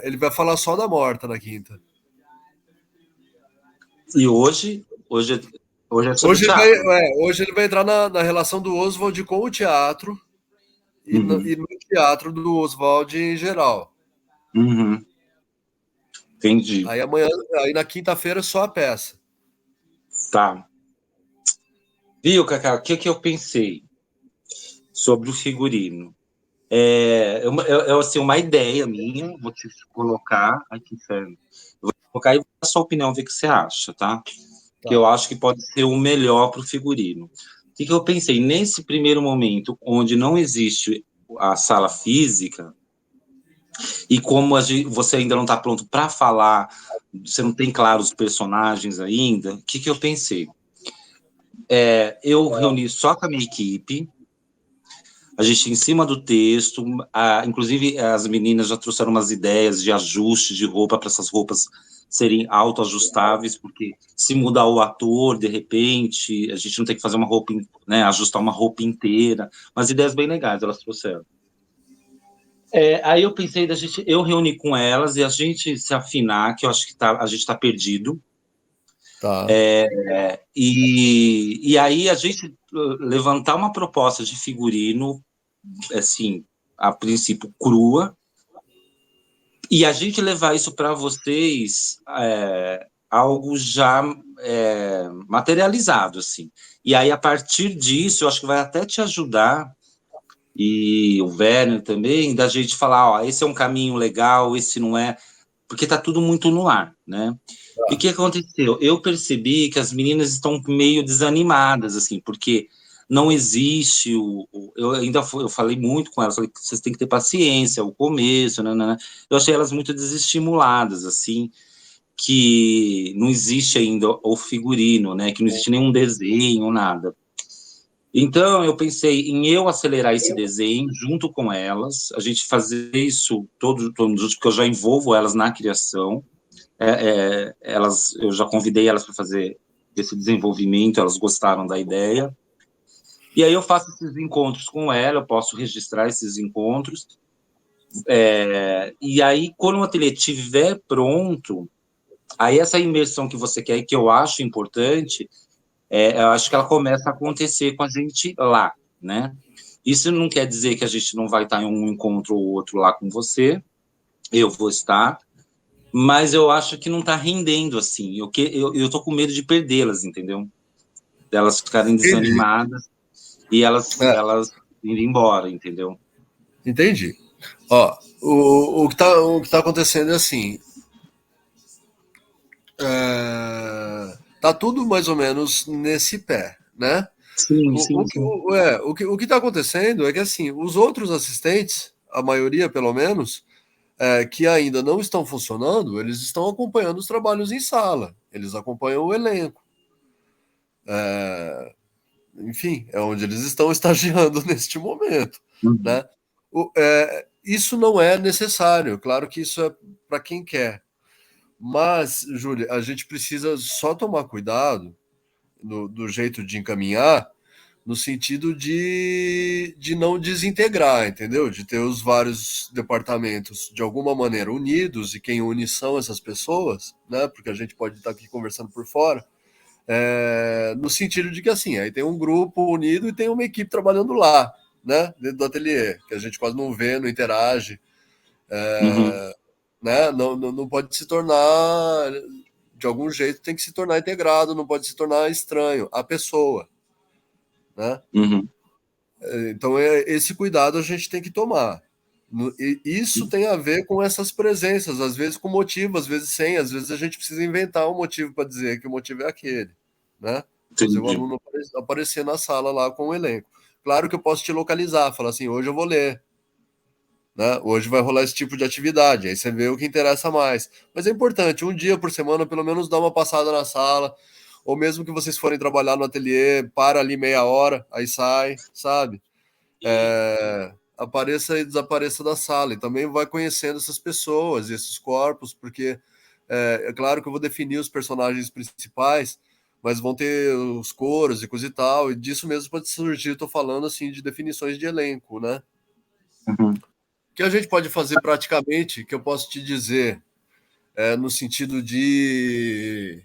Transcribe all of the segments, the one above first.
Ele vai falar só da morta na quinta. E hoje é sobre Hoje teatro. Hoje ele vai entrar na relação do Oswald com o teatro e no teatro do Oswald em geral. Entendi. Aí na quinta-feira só a peça. Tá. Viu, Cacau, o que eu pensei sobre o figurino? É assim, uma ideia minha, vou te colocar. Ai, que inferno. Eu vou te colocar e vou dar a sua opinião, ver o que você acha, tá? Que eu acho que pode ser o melhor para o figurino. O que eu pensei? Nesse primeiro momento, onde não existe a sala física, e como você ainda não está pronto para falar, você não tem claro os personagens ainda, o que eu pensei? Eu reuni só com a minha equipe, a gente em cima do texto, inclusive as meninas já trouxeram umas ideias de ajuste de roupa para essas roupas serem autoajustáveis, porque se mudar o ator, de repente, a gente não tem que fazer uma roupa, né, ajustar uma roupa inteira, umas ideias bem legais elas trouxeram. Aí eu pensei eu reuni com elas e a gente se afinar, que eu acho que a gente está perdido. Tá. E aí a gente levantar uma proposta de figurino, assim, a princípio crua, e a gente levar isso para vocês algo já materializado, assim. E aí, a partir disso, eu acho que vai até te ajudar, e o Werner também, da gente falar, ó, esse é um caminho legal, esse não é, porque tá tudo muito no ar, né? E o que aconteceu? Eu percebi que as meninas estão meio desanimadas, assim, porque não existe eu falei muito com elas, falei que vocês têm que ter paciência, o começo, né? Eu achei elas muito desestimuladas, assim, que não existe ainda o figurino, né? Que não existe nenhum desenho, nada. Então, eu pensei em eu acelerar esse desenho junto com elas, a gente fazer isso todos juntos, porque eu já envolvo elas na criação. Eu já convidei elas para fazer esse desenvolvimento, elas gostaram da ideia. E aí eu faço esses encontros com ela, eu posso registrar esses encontros. E aí, quando o ateliê estiver pronto, aí essa imersão que você quer e que eu acho importante, eu acho que ela começa a acontecer com a gente lá, né? Isso não quer dizer que a gente não vai estar em um encontro ou outro lá com você, eu vou estar, mas eu acho que não está rendendo assim. Eu tô com medo de perdê-las, entendeu? Delas ficarem Entendi. desanimadas e elas irem embora, entendeu? Entendi. Ó, o que tá acontecendo é assim. Tá tudo mais ou menos nesse pé, né? Sim, sim, sim. O que tá acontecendo é que assim, os outros assistentes, a maioria pelo menos, que ainda não estão funcionando, eles estão acompanhando os trabalhos em sala, eles acompanham o elenco. Enfim, é onde eles estão estagiando neste momento, Uhum. né? Isso não é necessário, claro que isso é para quem quer. Mas, Júlia, a gente precisa só tomar cuidado do jeito de encaminhar, no sentido de não desintegrar, entendeu? De ter os vários departamentos de alguma maneira unidos, e quem une são essas pessoas, né? Porque a gente pode estar aqui conversando por fora, no sentido de que assim, aí tem um grupo unido e tem uma equipe trabalhando lá, né? Dentro do ateliê, que a gente quase não vê, não interage, Uhum. né? Não pode se tornar, de algum jeito tem que se tornar integrado, não pode se tornar estranho a pessoa, né? Uhum. Então, esse cuidado a gente tem que tomar. E isso tem a ver com essas presenças, às vezes com motivo, às vezes sem, às vezes a gente precisa inventar um motivo para dizer que o motivo é aquele, né? Fazer o Entendi. aluno aparecer na sala lá com o elenco. Claro que eu posso te localizar, falar assim, hoje eu vou ler, né? Hoje vai rolar esse tipo de atividade, aí você vê o que interessa mais. Mas é importante, um dia por semana, pelo menos dar uma passada na sala, ou mesmo que vocês forem trabalhar no ateliê, para ali meia hora, aí sai, sabe? Apareça e desapareça da sala. E também vai conhecendo essas pessoas e esses corpos, porque é claro que eu vou definir os personagens principais, mas vão ter os coros e coisa e tal, e disso mesmo pode surgir, estou falando assim, de definições de elenco, né? Uhum. que a gente pode fazer praticamente, que eu posso te dizer, no sentido de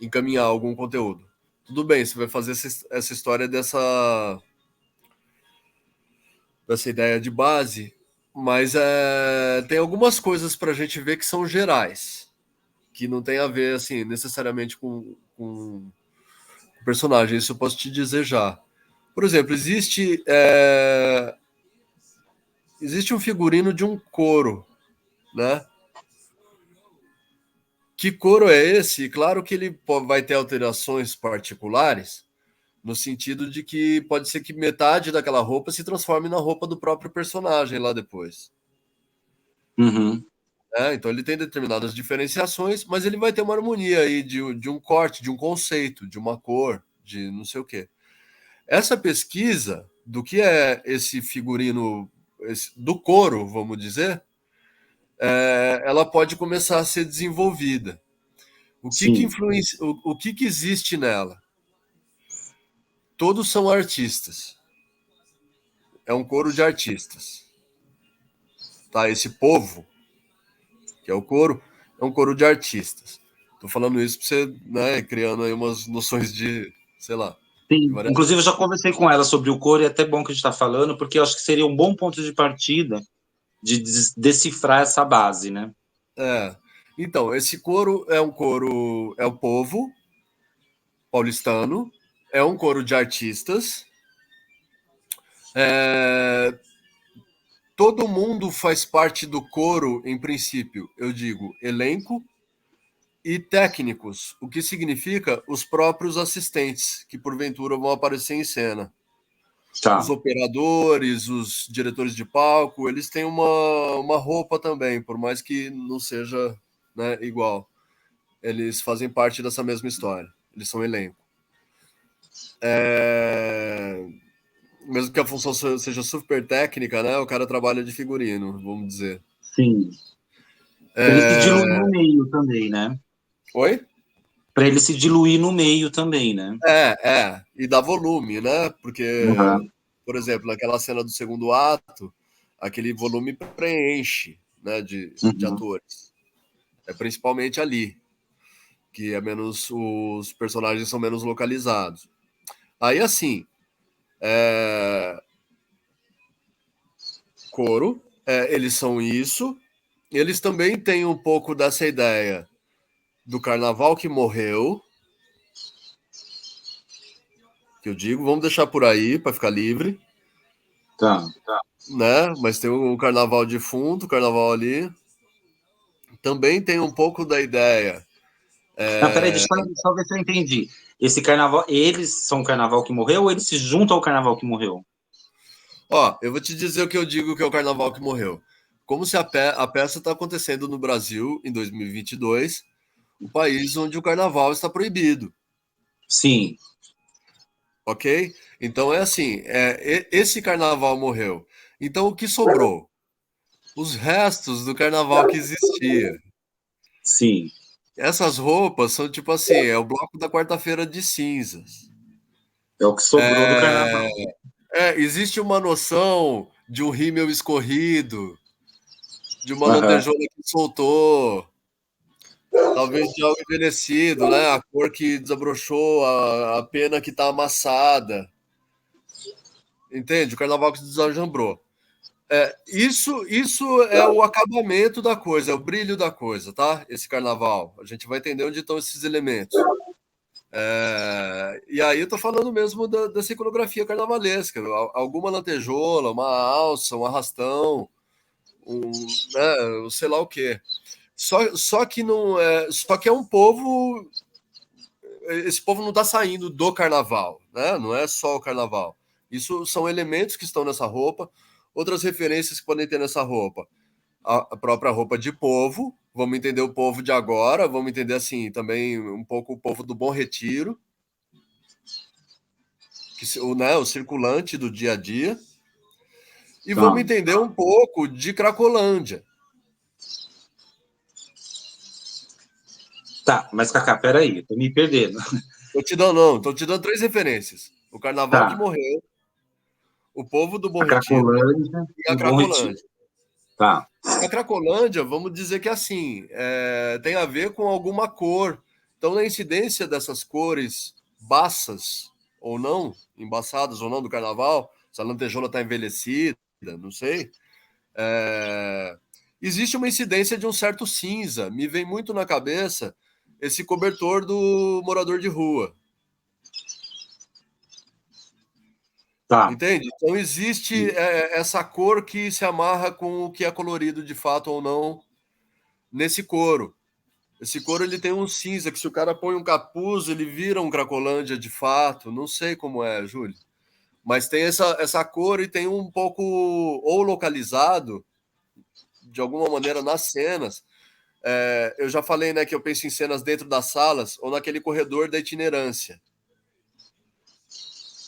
encaminhar algum conteúdo. Tudo bem, você vai fazer essa história dessa ideia de base, mas tem algumas coisas para a gente ver que são gerais, que não tem a ver assim necessariamente com personagem. Isso eu posso te dizer já. Por exemplo, existe um figurino de um couro, né? Que couro é esse? Claro que ele vai ter alterações particulares, no sentido de que pode ser que metade daquela roupa se transforme na roupa do próprio personagem lá depois. Uhum. Então ele tem determinadas diferenciações, mas ele vai ter uma harmonia aí de um corte, de um conceito, de uma cor, de não sei o quê. Essa pesquisa do que é esse figurino do couro, vamos dizer, ela pode começar a ser desenvolvida. O que que Sim, influencia, o que que existe nela? Todos são artistas. É um coro de artistas. Tá? Esse povo, que é o coro, é um coro de artistas. Tô falando isso para você, né, criando aí umas noções de, sei lá, de sim. variação. Inclusive, eu já conversei com ela sobre o coro e é até bom que a gente está falando, porque eu acho que seria um bom ponto de partida de decifrar essa base, né? É. Então, esse coro, é o povo paulistano, é um coro de artistas. É, todo mundo faz parte do coro, em princípio, eu digo, elenco e técnicos, o que significa os próprios assistentes, que porventura vão aparecer em cena. Os Tá. operadores, os diretores de palco, eles têm uma roupa também, por mais que não seja, né, igual. Eles fazem parte dessa mesma história. Eles são elenco. É... Mesmo que a função seja super técnica, né? O cara trabalha de figurino, vamos dizer. Sim. Para ele se diluir no meio também, né? Oi? Para ele se diluir no meio também, né? E dá volume, né? Porque, Uhum. por exemplo, naquela cena do segundo ato, aquele volume preenche, né, de Uhum. atores. É principalmente ali, que é menos, os personagens são menos localizados. Aí, assim, coro, eles são isso. Eles também têm um pouco dessa ideia do carnaval que morreu, que eu digo, vamos deixar por aí para ficar livre, Tá. né? Mas tem o carnaval defunto, o carnaval ali. Também tem um pouco da ideia. Não, peraí, deixa eu só ver se eu entendi. Esse carnaval, eles são o carnaval que morreu ou eles se juntam ao carnaval que morreu? Ó, eu vou te dizer o que eu digo que é o carnaval que morreu. Como se a peça está acontecendo no Brasil em 2022, o país onde o carnaval está proibido, Sim. ok? Então é assim, esse carnaval morreu. Então o que sobrou? Os restos do carnaval que existia. Sim. Essas roupas são tipo assim, é o bloco da quarta-feira de cinzas. É o que sobrou do carnaval. Existe uma noção de um rímel escorrido, de uma Aham. lantejola que soltou, talvez de algo envelhecido, né? A cor que desabrochou, a pena que está amassada. Entende? O carnaval que desajambrou. Isso é o acabamento da coisa, é o brilho da coisa, tá? Esse carnaval. A gente vai entender onde estão esses elementos. E aí eu tô falando mesmo dessa iconografia carnavalesca. Alguma lantejola, uma alça, um arrastão, né, sei lá o quê. Só que não é, só que é um povo. Esse povo não está saindo do carnaval, né? Não é só o carnaval. Isso são elementos que estão nessa roupa. Outras referências que podem ter nessa roupa. A própria roupa de povo. Vamos entender o povo de agora. Vamos entender assim também um pouco o povo do Bom Retiro, né, o circulante do dia a dia. E Tá. vamos entender um pouco de Cracolândia. Tá, mas Cacá, peraí, eu tô me perdendo. Tô te dando três referências: o carnaval que Tá. morreu, o povo do Bom A Retiro Cracolândia e e a o Bom Retiro. Cracolândia. Tá. A Cracolândia, vamos dizer que assim, tem a ver com alguma cor. Então, na incidência dessas cores baças ou não, embaçadas ou não do carnaval, se a lantejoula está envelhecida, não sei, existe uma incidência de um certo cinza. Me vem muito na cabeça esse cobertor do morador de rua. Tá. Entende? Então existe essa cor que se amarra com o que é colorido de fato ou não nesse couro. Esse couro ele tem um cinza que se o cara põe um capuz ele vira um Cracolândia de fato. Não sei como é, Júlio. Mas tem essa cor e tem um pouco ou localizado de alguma maneira nas cenas. Eu já falei, né, que eu penso em cenas dentro das salas ou naquele corredor da itinerância.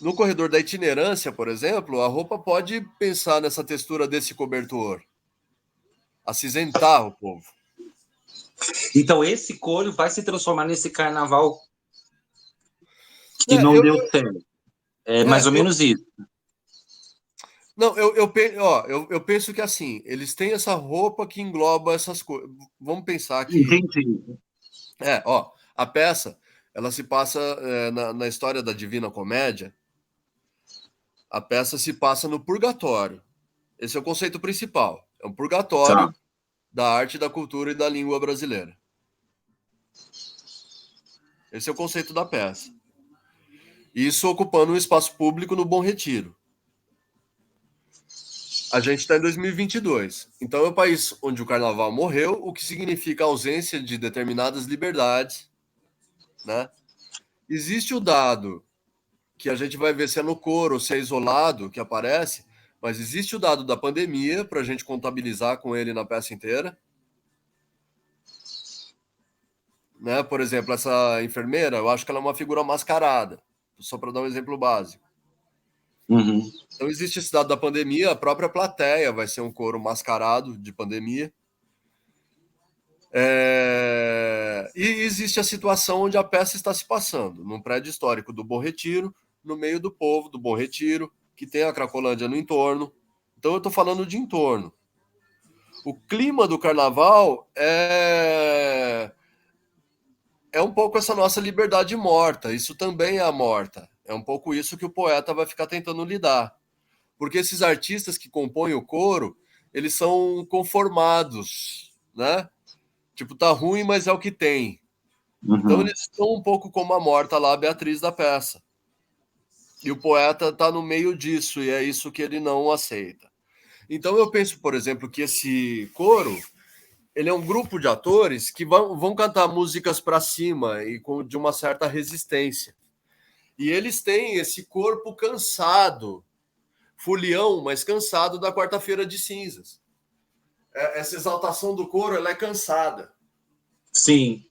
No corredor da itinerância, por exemplo, a roupa pode pensar nessa textura desse cobertor, acinzentar o povo. Então, esse couro vai se transformar nesse carnaval que não deu certo. É mais ou menos isso. Não, eu penso que assim, eles têm essa roupa que engloba essas coisas. Vamos pensar que. Entendi. A peça, ela se passa na história da Divina Comédia, a peça se passa no purgatório. Esse é o conceito principal. É um purgatório Tá. da arte, da cultura e da língua brasileira. Esse é o conceito da peça. Isso ocupando um espaço público no Bom Retiro. A gente está em 2022. Então é um país onde o carnaval morreu, o que significa a ausência de determinadas liberdades, né? Existe o dado que a gente vai ver se é no coro ou se é isolado que aparece, mas existe o dado da pandemia para a gente contabilizar com ele na peça inteira. Né? Por exemplo, essa enfermeira, eu acho que ela é uma figura mascarada, só para dar um exemplo básico. Uhum. Então existe esse dado da pandemia, a própria plateia vai ser um coro mascarado de pandemia. E existe a situação onde a peça está se passando, num prédio histórico do Bom Retiro, no meio do povo do Bom Retiro, que tem a Cracolândia no entorno. Então eu estou falando de entorno. O clima do carnaval é um pouco essa nossa liberdade morta. Isso também é a morta. É um pouco isso que o poeta vai ficar tentando lidar. Porque esses artistas que compõem o coro, eles são conformados, né? Tipo, tá ruim, mas é o que tem. Então Uhum. eles estão um pouco como a morta lá, a Beatriz da peça. E o poeta tá no meio disso, e é isso que ele não aceita. Então eu penso, por exemplo, que esse coro, ele é um grupo de atores que vão cantar músicas para cima e de uma certa resistência. E eles têm esse corpo cansado, fulião, mas cansado da quarta-feira de cinzas. Essa exaltação do coro, ela é cansada. Sim.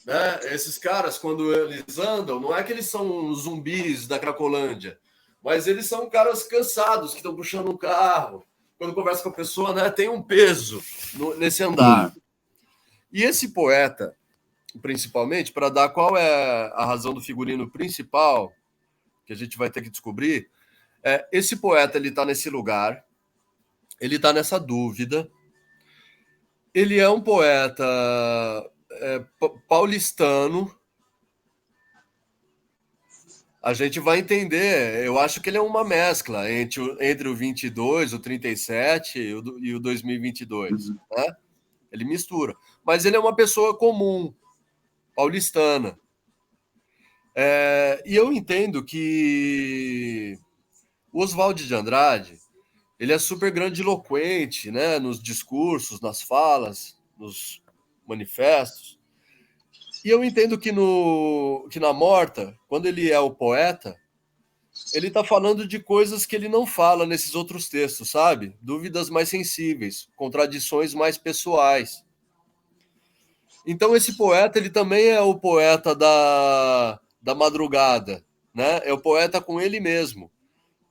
Né? Esses caras, quando eles andam, não é que eles são zumbis da Cracolândia, mas eles são caras cansados que estão puxando um carro. Quando conversa com a pessoa, né, tem um peso nesse andar. Sim. E esse poeta, principalmente, para dar qual é a razão do figurino principal, que a gente vai ter que descobrir, esse poeta ele está nesse lugar, ele está nessa dúvida. Ele é um poeta paulistano. A gente vai entender. Eu acho que ele é uma mescla entre o 22, o 37 e o 2022. Uhum. Né? Ele mistura. Mas ele é uma pessoa comum, paulistana. E eu entendo que o Oswald de Andrade ele é super grandiloquente, né? Nos discursos, nas falas, nos manifestos. E eu entendo que na Morta, quando ele é o poeta, ele está falando de coisas que ele não fala nesses outros textos, sabe? Dúvidas mais sensíveis, contradições mais pessoais. Então esse poeta, ele também é o poeta da madrugada, né? É o poeta com ele mesmo,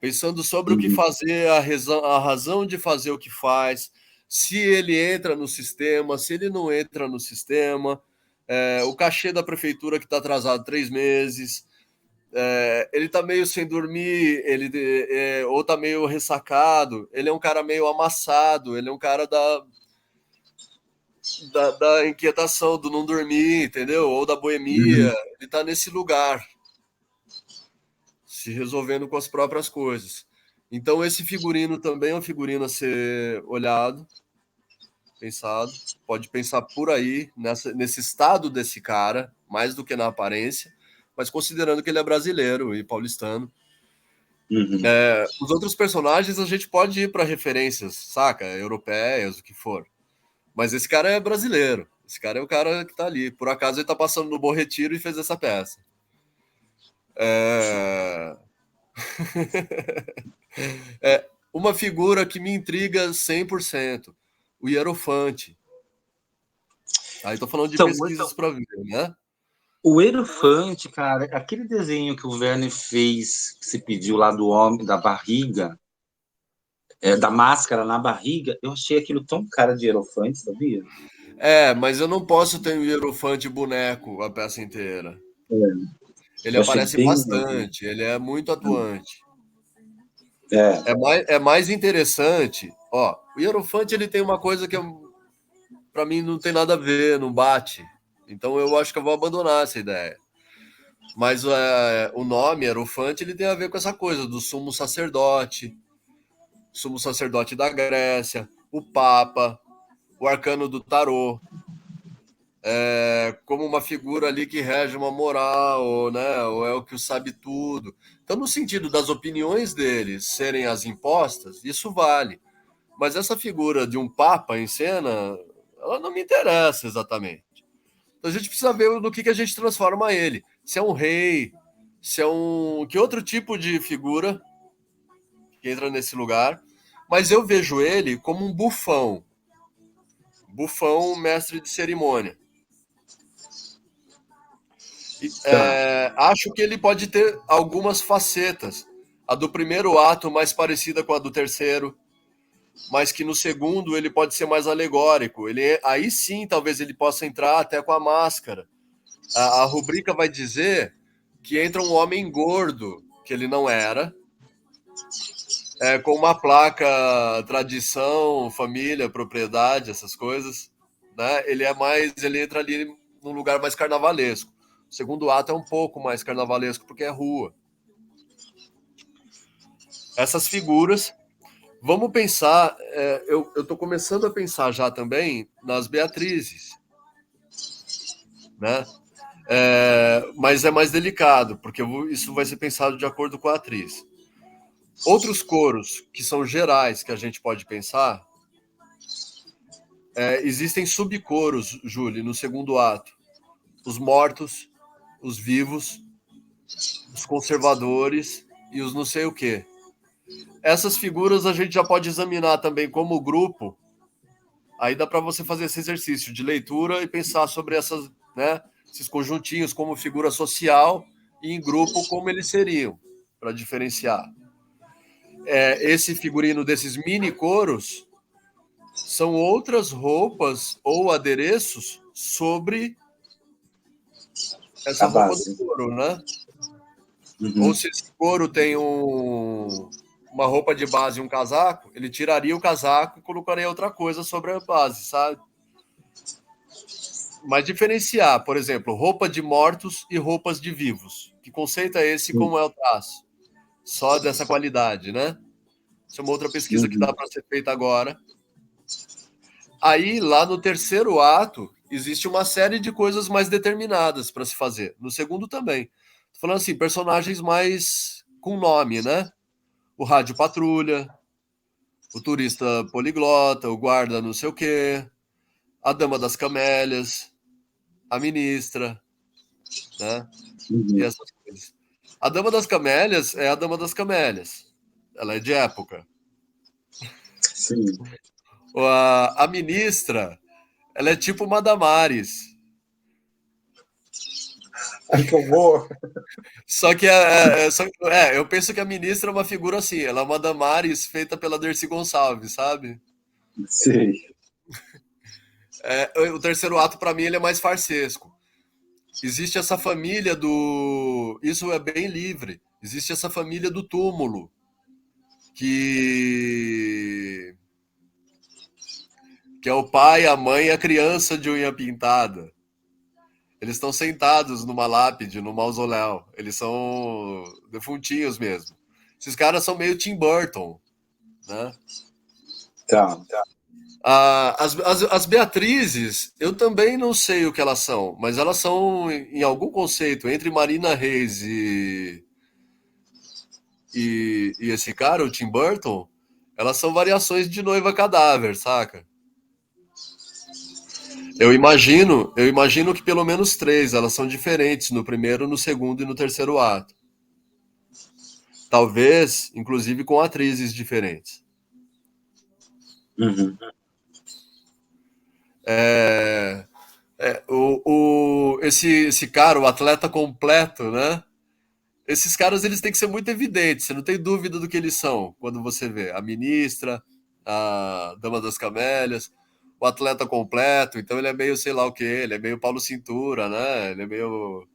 pensando sobre o que Uhum. fazer, a razão de fazer o que faz, se ele entra no sistema, se ele não entra no sistema, o cachê da prefeitura que está atrasado 3 meses. Ele tá meio sem dormir, ou tá meio ressacado, ele é um cara meio amassado, ele é um cara da inquietação, do não dormir, entendeu? Ou da boemia, ele tá nesse lugar, se resolvendo com as próprias coisas. Então esse figurino também é um figurino a ser olhado, pensado, pode pensar por aí, nesse estado desse cara, mais do que na aparência, mas considerando que ele é brasileiro e paulistano. Os outros personagens a gente pode ir para referências, saca? Europeias, o que for. Mas esse cara é brasileiro. Esse cara é o cara que tá ali. Por acaso ele tá passando no Bom Retiro e fez essa peça. Uma figura que me intriga 100%. O Hierofante. Aí tô falando de Então, pesquisas para ver, né? o Elefante, cara, aquele desenho que o Verne fez, que se pediu lá do homem, da barriga, da máscara na barriga, eu achei aquilo tão cara de Elefante, sabia? Mas eu não posso ter um Hierofante boneco a peça inteira. Ele Eu achei aparece bem. bastante, ele é muito atuante. É, É mais interessante. Ó, o Hierofante ele tem uma coisa que para mim não tem nada a ver, não bate. Então eu acho que eu vou abandonar essa ideia. Mas o nome Hierofante ele tem a ver com essa coisa do sumo sacerdote da Grécia, o Papa, o arcano do tarô, como uma figura ali que rege uma moral, né? Ou é o que sabe tudo. Então, no sentido das opiniões deles serem as impostas, isso vale. Mas essa figura de um papa em cena, ela não me interessa exatamente. Então a gente precisa ver no que a gente transforma ele. Se é um rei, se é um. Que outro tipo de figura que entra nesse lugar. Mas eu vejo ele como um bufão. Bufão, mestre de cerimônia. tá. Acho que ele pode ter algumas facetas. A do primeiro ato mais parecida com a do terceiro, mas que no segundo ele pode ser mais alegórico. Aí sim, talvez ele possa entrar até com a máscara. A rubrica vai dizer que entra um homem gordo, que ele não era, com uma placa tradição, família, propriedade, essas coisas. Né? Ele entra ali num lugar mais carnavalesco. O segundo ato é um pouco mais carnavalesco porque é rua. Essas figuras. Vamos pensar, eu estou começando a pensar já também nas Beatrizes, né? Mas é mais delicado, porque isso vai ser pensado de acordo com a atriz. Outros coros que são gerais que a gente pode pensar, existem subcoros, Júlio, no segundo ato. Os mortos, os vivos, os conservadores e os não sei o quê. Essas figuras a gente já pode examinar também como grupo. Aí dá para você fazer esse exercício de leitura e pensar sobre esses conjuntinhos como figura social e em grupo como eles seriam, para diferenciar. Esse figurino desses mini coros são outras roupas ou adereços sobre A essa roupa do base. couro, né? Ou Uhum. se esse couro tem uma roupa de base e um casaco, ele tiraria o casaco e colocaria outra coisa sobre a base, sabe? Mas diferenciar, por exemplo, roupa de mortos e roupas de vivos. Que conceito é esse? Como é o traço? Só dessa qualidade, né? Isso é uma outra pesquisa que dá Uhum. para ser feita agora. Aí, lá no terceiro ato, existe uma série de coisas mais determinadas para se fazer. No segundo também. Tô falando assim, personagens mais com nome, né? O rádio patrulha, o turista poliglota, o guarda não sei o quê, a dama das camélias, a ministra, né? E Uhum. essas coisas. A Dama das Camélias é a Dama das Camélias. Ela é de época. Sim. A ministra, ela é tipo uma Damares. Ai, que horror! Só que, eu penso que a ministra é uma figura assim. Ela é uma Damares feita pela Dercy Gonçalves, sabe? Sei. O terceiro ato, para mim, ele é mais farsesco. existe essa família do. Isso é bem livre. Existe essa família do túmulo, que, que é o pai, a mãe e a criança de unha pintada. Eles estão sentados numa lápide, no mausoléu. Eles são defuntinhos mesmo. Esses caras são meio Tim Burton, né? Tá. As Beatrizes, eu também não sei o que elas são, mas elas são, em algum conceito, entre Marina Reis e esse cara, o Tim Burton, elas são variações de noiva cadáver, saca? Eu imagino que pelo menos três, elas são diferentes no primeiro, no segundo e no terceiro ato. Talvez, inclusive, com atrizes diferentes. Uhum. É, esse cara, o atleta completo, né? Esses caras eles têm que ser muito evidentes, você não tem dúvida do que eles são quando você vê a ministra, a Dama das Camélias, o atleta completo, então ele é meio sei lá o que, ele é meio Paulo Cintura, né? Ele é meio.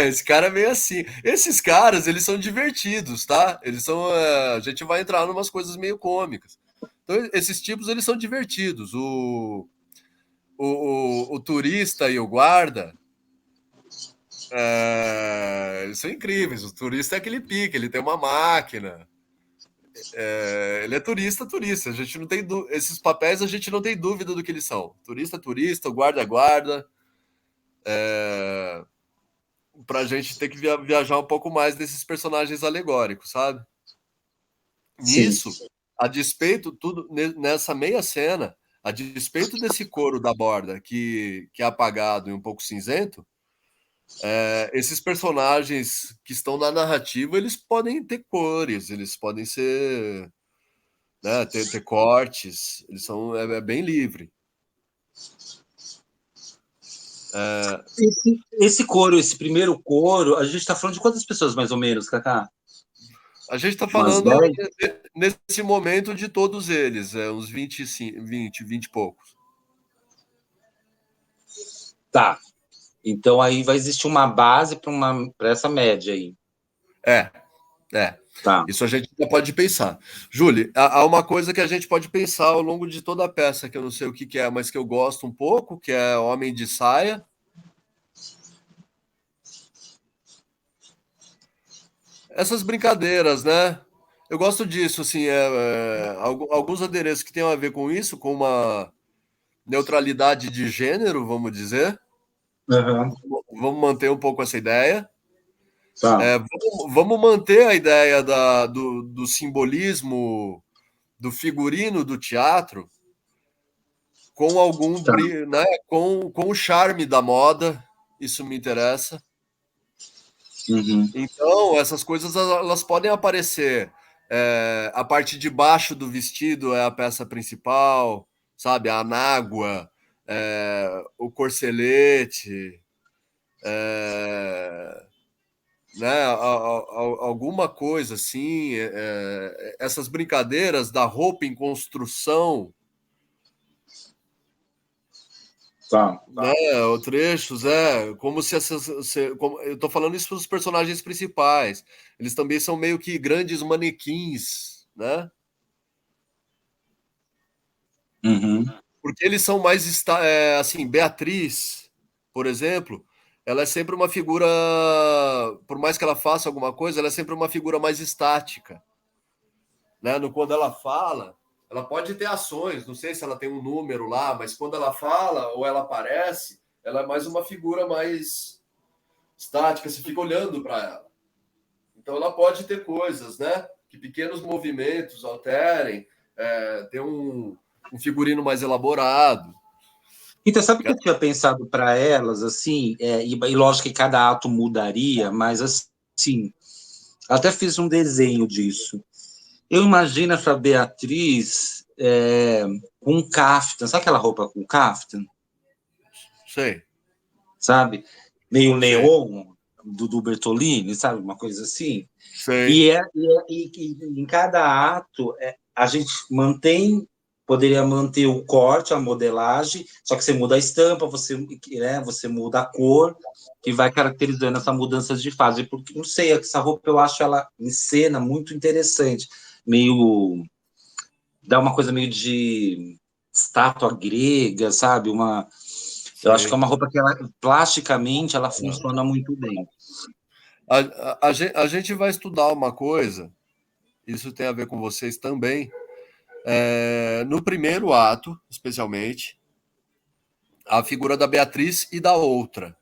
Esse cara é meio assim. Esses caras, eles são divertidos, tá? Eles são. A gente vai entrar em umas coisas meio cômicas. Então, esses tipos, eles são divertidos. O turista e o guarda, eles são incríveis. O turista é aquele pique, ele tem uma máquina. Ele é turista, turista. A gente não tem esses papéis a gente não tem dúvida do que eles são. Turista, turista, o guarda, guarda. Pra gente ter que viajar um pouco mais desses personagens alegóricos, sabe? Sim. Nisso, a despeito, tudo nessa meia cena, a despeito desse couro da borda que é apagado e um pouco cinzento, esses personagens que estão na narrativa, eles podem ter cores, eles podem ser, né, ter cortes, eles são é bem livre. É, Esse coro, esse primeiro coro, a gente está falando de quantas pessoas mais ou menos, Cacá? a gente está Umas falando 10? nesse momento de todos eles, uns 25, 20 e poucos. Tá. Então aí vai existir uma base para essa média aí. É, é. Tá. Isso a gente já pode pensar. Júlia, há uma coisa que a gente pode pensar ao longo de toda a peça, que eu não sei o que, que é, mas que eu gosto um pouco, que é Homem de Saia. Essas brincadeiras, né? Eu gosto disso, assim, alguns adereços que têm a ver com isso, com uma neutralidade de gênero, vamos dizer. Uhum. Vamos manter um pouco essa ideia. Tá. Vamos manter a ideia do simbolismo do figurino do teatro com algum Tá. né, com o charme da moda, isso me interessa. Uhum. Então, essas coisas elas podem aparecer. A parte de baixo do vestido é a peça principal, sabe? A anágua, o corcelete, né? Alguma coisa assim. Essas brincadeiras da roupa em construção, Tá. né, o trechos, como se eu tô falando isso para os personagens principais. Eles também são meio que grandes manequins, né? Uhum. Porque eles são mais assim, Beatriz, por exemplo, ela é sempre uma figura, por mais que ela faça alguma coisa, ela é sempre uma figura mais estática, né? Quando ela fala, ela pode ter ações, não sei se ela tem um número lá, mas quando ela fala ou ela aparece, ela é mais uma figura mais estática, você fica olhando para ela. Então ela pode ter coisas, né? Que pequenos movimentos alterem, ter um figurino mais elaborado. Então, sabe o que eu tinha pensado para elas, assim, e lógico que cada ato mudaria, mas assim, até fiz um desenho disso. Eu imagino essa Beatriz com um caftan, sabe aquela roupa com caftan, Sei, sabe? Meio sei, neon do Bertolini, sabe? Uma coisa assim. sei. E em cada ato a gente mantém poderia manter o corte, a modelagem, só que você muda a estampa, você muda a cor, que vai caracterizando essa mudança de fase. Porque, não sei, essa roupa eu acho ela em cena muito interessante, meio dá uma coisa meio de estátua grega, sabe? Eu acho que é Sei. uma roupa que ela, plasticamente ela É. funciona muito bem. A gente vai estudar uma coisa, isso tem a ver com vocês também. No primeiro ato, especialmente, a figura da Beatriz e da outra.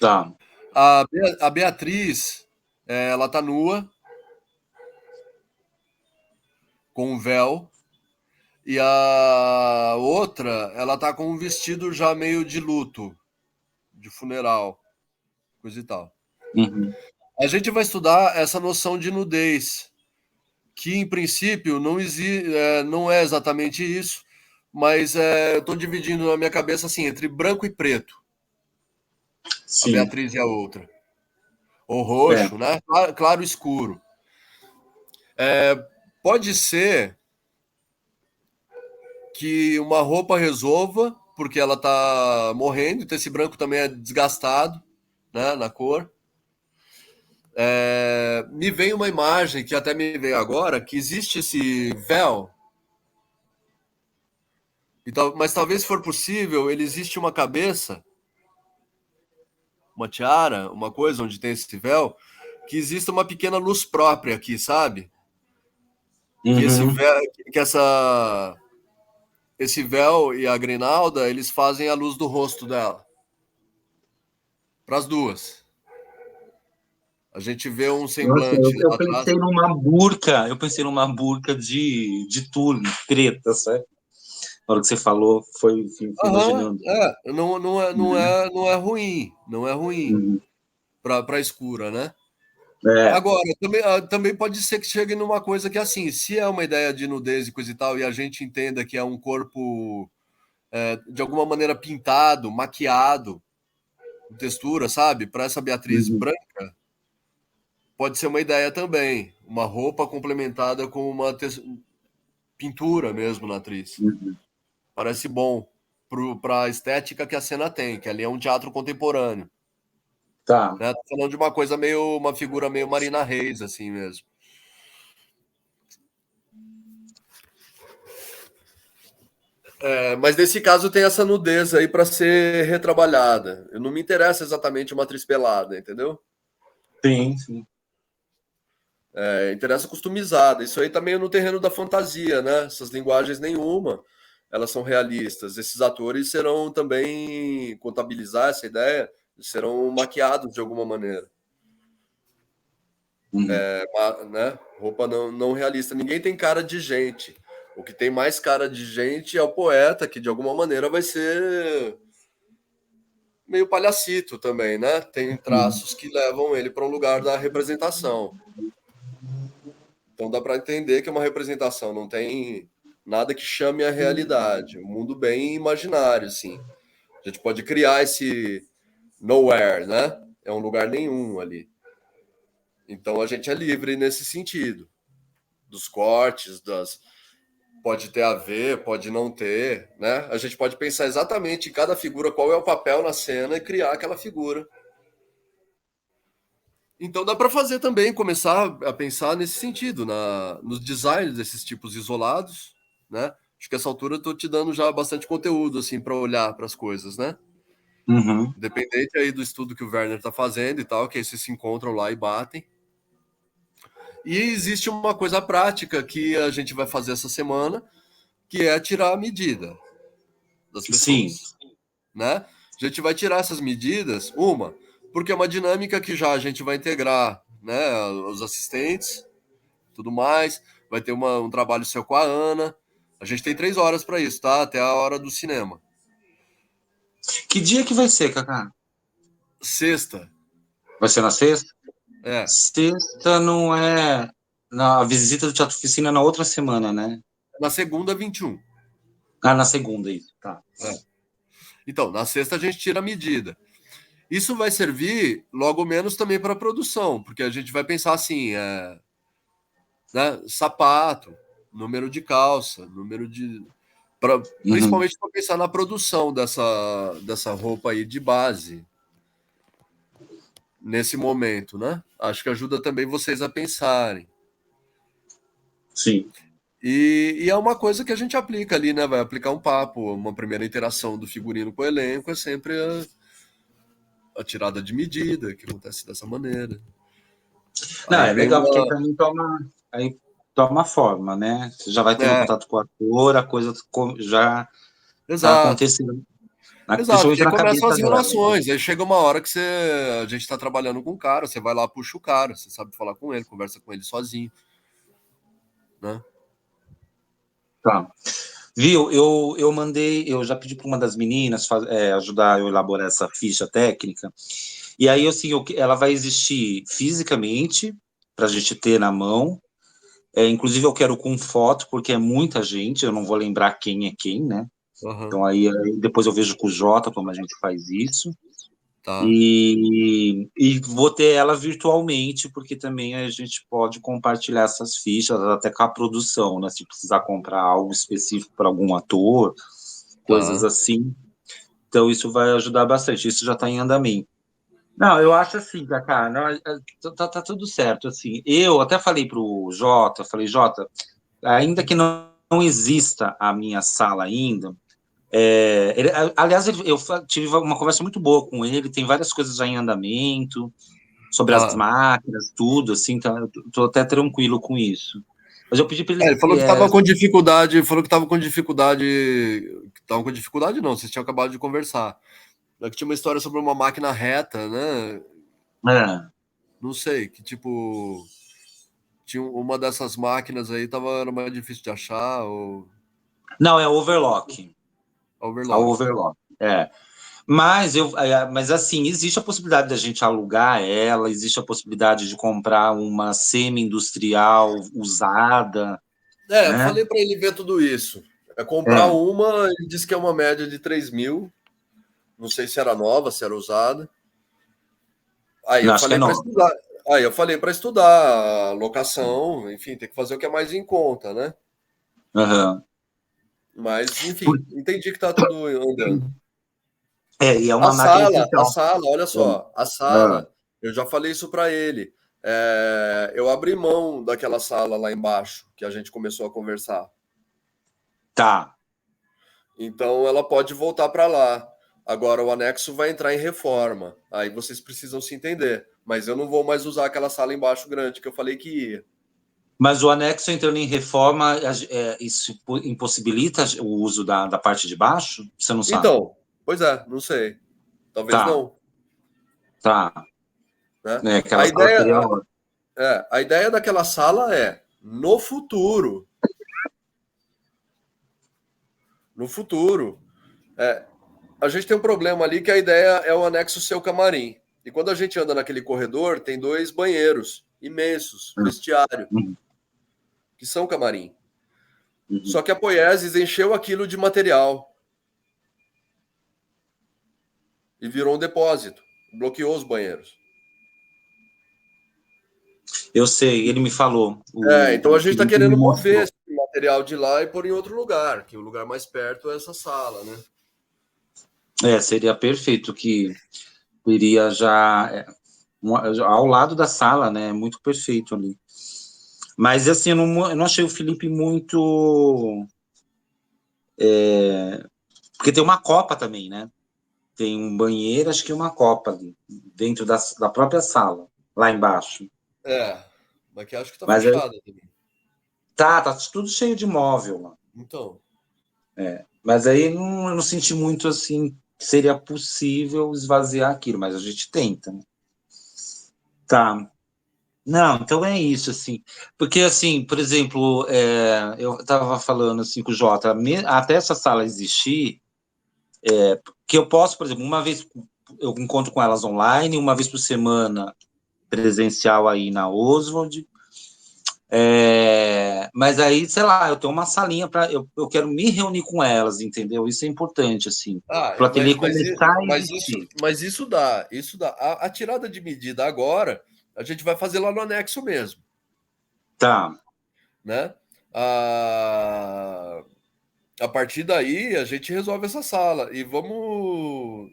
Tá. A Beatriz, ela tá nua, com um véu, e a outra, ela tá com um vestido já meio de luto, de funeral, coisa e tal. Uhum. A gente vai estudar essa noção de nudez, que em princípio não é exatamente isso, mas eu estou dividindo na minha cabeça assim entre branco e preto, a Sim. Beatriz e a outra, ou É. roxo, né? Claro e escuro. Pode ser que uma roupa resolva, porque ela está morrendo, então esse branco também é desgastado, né, na cor. Me vem uma imagem que até me veio agora, que existe esse véu, mas talvez se for possível, ele existe uma cabeça, uma tiara, uma coisa onde tem esse véu, que exista uma pequena luz própria aqui, sabe? Que esse Uhum. véu, que esse véu e a grinalda, eles fazem a luz do rosto dela. Para as duas. A gente vê um Nossa, semblante lá atrás. eu pensei numa burca de tule, preta, sabe? Na hora que você falou, fui Aham, imaginando. Uhum. não é ruim, não é ruim Uhum. para escura, né? É. Agora, também pode ser que chegue numa coisa que, assim, se é uma ideia de nudez e coisa e tal, e a gente entenda que é um corpo de alguma maneira pintado, maquiado, com textura, sabe? Para essa Beatriz Uhum. branca, pode ser uma ideia também. Uma roupa complementada com uma pintura mesmo na atriz. Uhum. Parece bom para a estética que a cena tem, que ali é um teatro contemporâneo. Tá. Né? Tô falando de uma coisa meio, uma figura meio Marina Reis, assim mesmo. Mas nesse caso tem essa nudez aí para ser retrabalhada. Eu não me interessa exatamente uma atriz pelada, entendeu? Sim, sim. Interessa customizada. Isso aí tá meio no terreno da fantasia, né? Essas linguagens nenhuma, elas são realistas. Esses atores serão também contabilizar essa ideia, serão maquiados de alguma maneira, Uhum. né? Roupa não realista. Ninguém tem cara de gente. O que tem mais cara de gente é o poeta, que de alguma maneira vai ser meio palhacito também, né? Tem Uhum. traços que levam ele para um lugar da representação. Então dá para entender que é uma representação, não tem nada que chame a realidade. Um mundo bem imaginário, assim. A gente pode criar esse nowhere, né? É um lugar nenhum ali. Então a gente é livre nesse sentido. Dos cortes, pode ter a ver, pode não ter, né? A gente pode pensar exatamente em cada figura qual é o papel na cena e criar aquela figura. Então dá para fazer também, começar a pensar nesse sentido, nos designs desses tipos isolados, né? Acho que essa altura eu tô te dando já bastante conteúdo assim para olhar para as coisas, né? Uhum. Independente aí do estudo que o Werner está fazendo e tal, que aí vocês se encontram lá e batem. E existe uma coisa prática que a gente vai fazer essa semana, que é tirar a medida das Sim. pessoas, né? A gente vai tirar essas medidas, porque é uma dinâmica que já a gente vai integrar, né? Os assistentes, tudo mais. Vai ter um trabalho seu com a Ana. A gente tem 3 horas para isso, tá? Até a hora do cinema. Que dia que vai ser, Cacá? Sexta, Vai ser na sexta? é. Sexta não é. Na visita do Teatro Oficina na outra semana, né? Na segunda, 21. Ah, na segunda, isso. Tá. É. Então, na sexta a gente tira a medida. Isso vai servir, logo menos, também para a produção, porque a gente vai pensar assim, né? Sapato. número de calça, número de. Uhum. Principalmente para pensar na produção dessa roupa aí de base, nesse momento, né? Acho que ajuda também vocês a pensarem. Sim. E é uma coisa que a gente aplica ali, né? Vai aplicar um papo, uma primeira interação do figurino com o elenco é sempre a tirada de medida, que acontece dessa maneira. Não, Aí é vem legal, porque uma. aí toma forma, né? Você já vai tendo É, contato com o ator, a coisa já tá exato. acontecendo, Exato, porque principalmente aí na começam cabeça as dela. relações. Aí chega uma hora que a gente está trabalhando com o cara, você vai lá, puxa o cara, você sabe falar com ele, conversa com ele sozinho, né? Tá. Viu? Eu mandei, eu já pedi para uma das meninas ajudar eu a elaborar essa ficha técnica. E aí, assim, ela vai existir fisicamente, para a gente ter na mão. Inclusive, eu quero com foto, porque é muita gente, eu não vou lembrar quem é quem, né? Aham, Então, aí depois eu vejo com o Jota como a gente faz isso. tá, E vou ter ela virtualmente, porque também a gente pode compartilhar essas fichas até com a produção, né? Se precisar comprar algo específico para algum ator, coisas tá. assim. Então, isso vai ajudar bastante. Isso já está em andamento. Não, eu acho assim, Cacá, não, tá tudo certo, assim. Eu até falei pro Jota, falei, Jota, ainda que não exista a minha sala ainda, aliás, tive uma conversa muito boa com ele, tem várias coisas já em andamento, sobre as Tá. máquinas, tudo, assim, então eu tô até tranquilo com isso. Mas eu pedi para É, ele, ele falou que estava com dificuldade, falou que estava com dificuldade, que estavam com dificuldade não, vocês tinham acabado de conversar. É que tinha uma história sobre uma máquina reta, né? é, Não sei, que tipo, tinha uma dessas máquinas aí, era mais difícil de achar, ou não, é overlock, a overlock. overlock, mas assim, existe a possibilidade da gente alugar ela, existe a possibilidade de comprar uma semi-industrial usada, É, eu né? falei para ele ver tudo isso. É comprar É, uma, ele disse que é uma média de 3.000. Não sei se era nova, se era usada. Aí não, eu acho que é falei para nova. estudar. Aí eu falei para estudar a locação, enfim, tem que fazer o que é mais em conta, né? Aham. Mas, Por- enfim, entendi que tá tudo andando. e é uma máquina A essencial. sala, olha só, a Ah, sala, eu já falei isso para ele. Eu abri mão daquela sala lá embaixo que a gente começou a conversar. tá. Então ela pode voltar para lá. Agora o anexo vai entrar em reforma. Aí vocês precisam se entender. Mas eu não vou mais usar aquela sala embaixo grande que eu falei que ia. Mas o anexo entrando em reforma, isso impossibilita o uso da parte de baixo? Você não sabe? Então, pois é, não sei. Talvez Tá, não, tá. né? Aquela sala seria ótima. A ideia daquela sala é no futuro, no futuro. É, a gente tem um problema ali que a ideia é o anexo ser o camarim. E quando a gente anda naquele corredor, tem dois banheiros imensos, vestiário, Uhum, que são camarim. uhum. Só que a Poiesis encheu aquilo de material e virou um depósito, bloqueou os banheiros. Eu sei, ele me falou, Então a o gente está Felipe me querendo mover mostrou. esse material de lá e pôr em outro lugar, que o lugar mais perto é essa sala, né? Seria perfeito que iria ao lado da sala, né? Muito perfeito ali. Mas assim, eu não achei o Felipe muito. Porque tem uma copa também, né? Tem um banheiro, acho que uma copa ali, dentro da própria sala, lá embaixo. Mas que acho que está Mas fechada também. tá tudo cheio de móvel lá. Então, Mas aí eu não senti muito assim que seria possível esvaziar aquilo, mas a gente tenta, né? Tá. Não, então é isso, assim. Porque, assim, por exemplo, eu estava falando assim com o Jota, até essa sala existir, que eu posso, por exemplo, uma vez eu encontro com elas online, uma vez por semana presencial aí na Oswald. Mas aí, sei lá, eu tenho uma salinha para eu quero me reunir com elas, entendeu? Isso é importante, assim, para o ateliê começar a existir. mas isso dá, isso dá. A tirada de medida agora, a gente vai fazer lá no anexo mesmo, Tá. né? A, a partir daí, a gente resolve essa sala e vamos.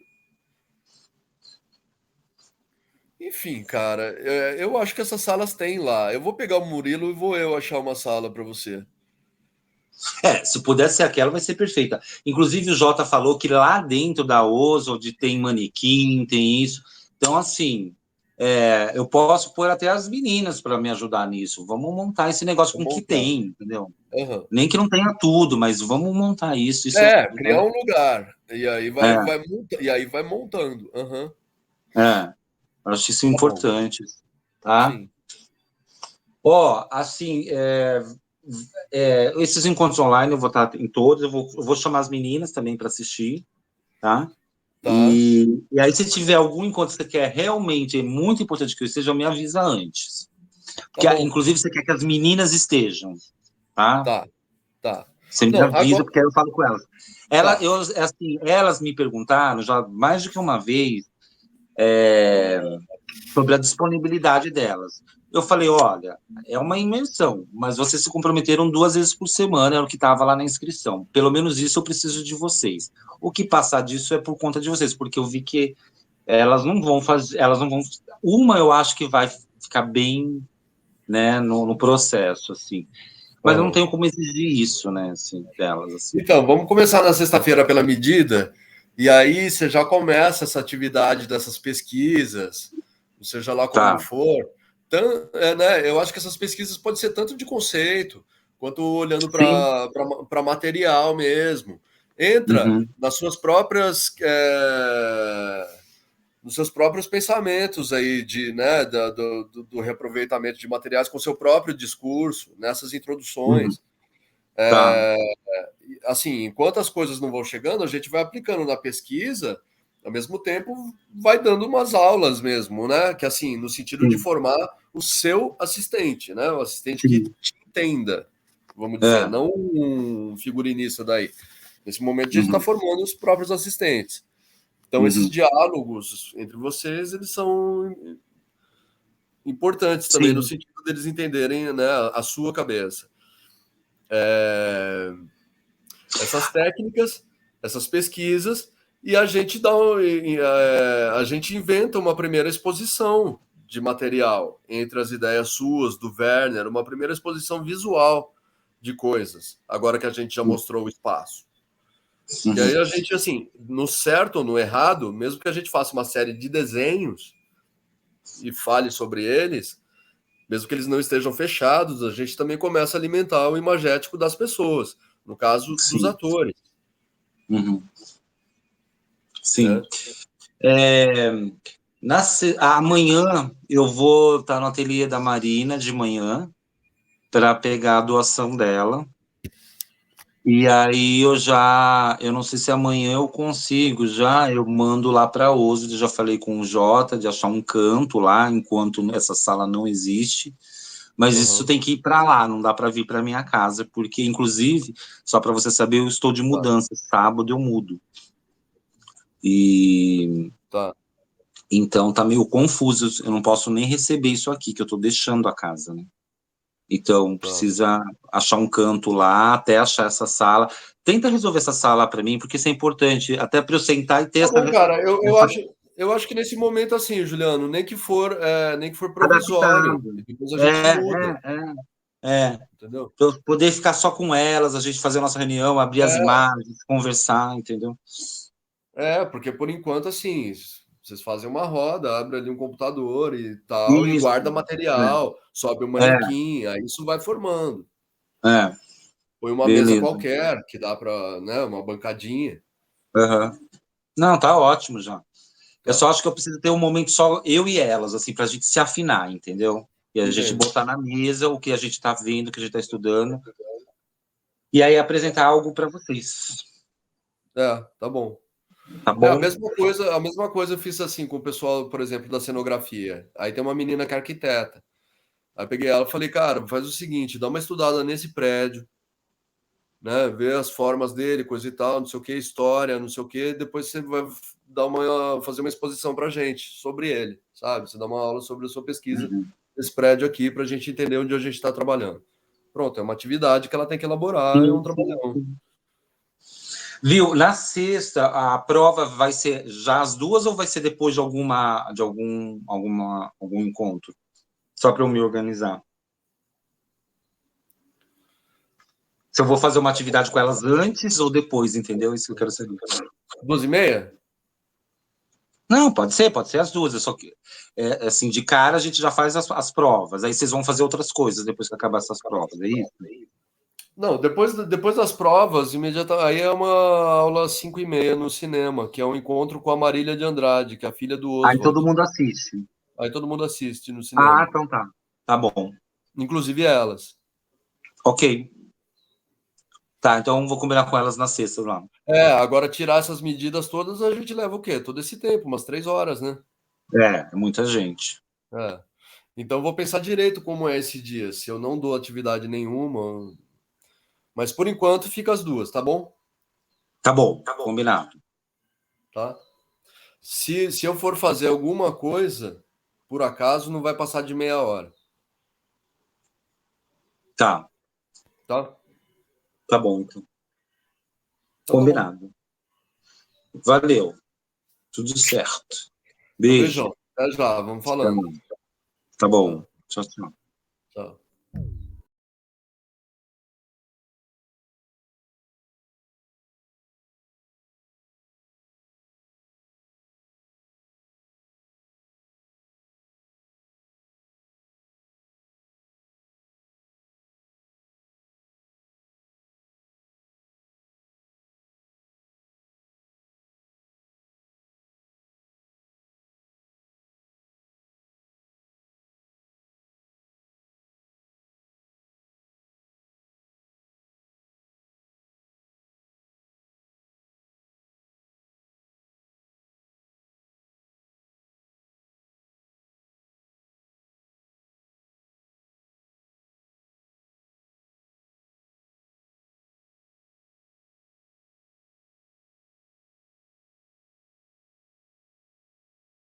Enfim, cara, eu acho que essas salas tem lá. Eu vou pegar o Murilo e vou eu achar uma sala para você. Se puder ser aquela, vai ser perfeita. Inclusive, o Jota falou que lá dentro da Oswald tem manequim, tem isso. Então, assim, eu posso pôr até as meninas para me ajudar nisso. Vamos montar esse negócio com Vamos o que montar. tem, entendeu? Aham. Nem que não tenha tudo, mas vamos montar isso. Isso, É, né? criar um lugar. E aí É, e aí vai montando. Aham. eu acho isso Tá bom. importante, tá? Sim. Ó, assim, esses encontros online eu vou estar em todos, eu vou chamar as meninas também para assistir, tá? Tá. E aí, se tiver algum encontro que você quer realmente, é muito importante que eu esteja, me avisa antes. Tá Porque, bom. inclusive, você quer que as meninas estejam, tá? Tá. Tá. Você me Não, avisa, agora. porque aí eu falo com elas. Tá. Elas me perguntaram já mais do que uma vez sobre a disponibilidade delas. Eu falei, olha, é uma imersão, mas vocês se comprometeram 2 vezes por semana, era o que estava lá na inscrição. Pelo menos isso eu preciso de vocês. O que passar disso é por conta de vocês, porque eu vi que elas não vão fazer, elas não vão. Uma eu acho que vai ficar bem, né, no processo, assim. Mas eu não Aham. tenho como exigir isso, né, assim, delas, assim. Então, vamos começar na sexta-feira pela medida, e aí você já começa essa atividade dessas pesquisas, seja lá como Tá, for. Né, eu acho que essas pesquisas podem ser tanto de conceito, quanto olhando sim, para material mesmo. Entra uhum, nas suas próprias. Nos seus próprios pensamentos aí de, né, do reaproveitamento de materiais com seu próprio discurso, nessas uhum, introduções. tá, Assim, enquanto as coisas não vão chegando, a gente vai aplicando na pesquisa, ao mesmo tempo vai dando umas aulas mesmo, né? Que assim, no sentido de sim, formar o seu assistente, né? O assistente que sim, te entenda, vamos dizer, é, não um figurinista daí. Nesse momento a gente está uhum, formando os próprios assistentes. Então, esses uhum, diálogos entre vocês, eles são importantes também, no sim, sentido deles entenderem, né, a sua cabeça. Essas técnicas, essas pesquisas, e a gente a gente inventa uma primeira exposição de material entre as ideias suas, do Werner, uma primeira exposição visual de coisas, agora que a gente já mostrou o espaço. E uhum, aí a gente, assim, no certo ou no errado, mesmo que a gente faça uma série de desenhos e fale sobre eles, mesmo que eles não estejam fechados, a gente também começa a alimentar o imagético das pessoas, no caso dos sim, atores, uhum, sim. né? Amanhã eu vou estar no ateliê da Marina de manhã para pegar a doação dela. E aí eu não sei se amanhã eu consigo já, eu mando lá para Oswald, já falei com o Jota de achar um canto lá, enquanto essa sala não existe, mas isso Uhum, tem que ir para lá, não dá para vir para minha casa, porque inclusive, só para você saber, eu estou de tá, mudança, sábado eu mudo. E tá, então tá meio confuso, eu não posso nem receber isso aqui, que eu estou deixando a casa, né? Então, tá. precisa achar um canto lá, até achar essa sala. Tenta resolver essa sala para mim, porque isso é importante, até para eu sentar e ter Tá essa, bom, cara. essa Eu acho que nesse momento, assim, Juliano, nem que for provisório, adaptado. e depois a É, gente muda, é. entendeu? Pra eu poder ficar só com elas, a gente fazer a nossa reunião, abrir as É, imagens, conversar, entendeu? porque por enquanto, assim, vocês fazem uma roda, abre ali um computador e tal, e Isso. guarda material, sobe o É, manequim, aí isso vai formando. é, Põe uma mesa beleza. qualquer, que dá para, né, uma bancadinha. Aham. Não, tá ótimo já. Eu Tá, só acho que eu preciso ter um momento só eu e elas, assim, pra gente se afinar, entendeu? E a gente entendo. botar na mesa o que a gente tá vendo, o que a gente tá estudando, e aí apresentar algo para vocês. Tá bom. Tá bom? A mesma coisa eu fiz assim com o pessoal, por exemplo, da cenografia. Aí tem uma menina que é arquiteta. Aí peguei ela e falei, cara, faz o seguinte, dá uma estudada nesse prédio, né? Vê as formas dele, coisa e tal, não sei o que, história, não sei o que, depois você vai fazer uma exposição pra gente sobre ele, sabe? Você dá uma aula sobre a sua pesquisa Uhum. nesse prédio aqui pra gente entender onde a gente está trabalhando. Pronto, é uma atividade que ela tem que elaborar, é um trabalhão. Viu? Na sexta, a prova vai ser já as duas ou vai ser depois de algum encontro? Só para eu me organizar. Se eu vou fazer uma atividade com elas antes ou depois, entendeu? Isso que eu quero saber. 2h30? Não, pode ser as duas. Só que, assim, de cara a gente já faz as provas. Aí vocês vão fazer outras coisas depois que acabar essas provas, é isso? Não, depois das provas, aí é uma aula às 5h30 no cinema, que é um encontro com a Marília de Andrade, que é a filha do Aí Oswald. todo mundo assiste. Aí todo mundo assiste no Ah, cinema, então tá. Tá bom. inclusive elas. Ok. Tá, então vou combinar com elas na sexta lá. Agora tirar essas medidas todas, a gente leva o quê? Todo esse tempo, umas 3 horas, né? É muita gente. É. Então vou pensar direito como é esse dia, se eu não dou atividade nenhuma. Mas por enquanto fica as duas, tá bom? Tá bom, combinado. Tá? Se eu for fazer alguma coisa, por acaso, não vai passar de meia hora, Tá, tá? tá bom, então. Então tá bom. Combinado. Valeu. Tudo certo. Então Beijo. beijão. Até já, vamos falando. Tá bom. Tchau, Tchau, tchau. tchau.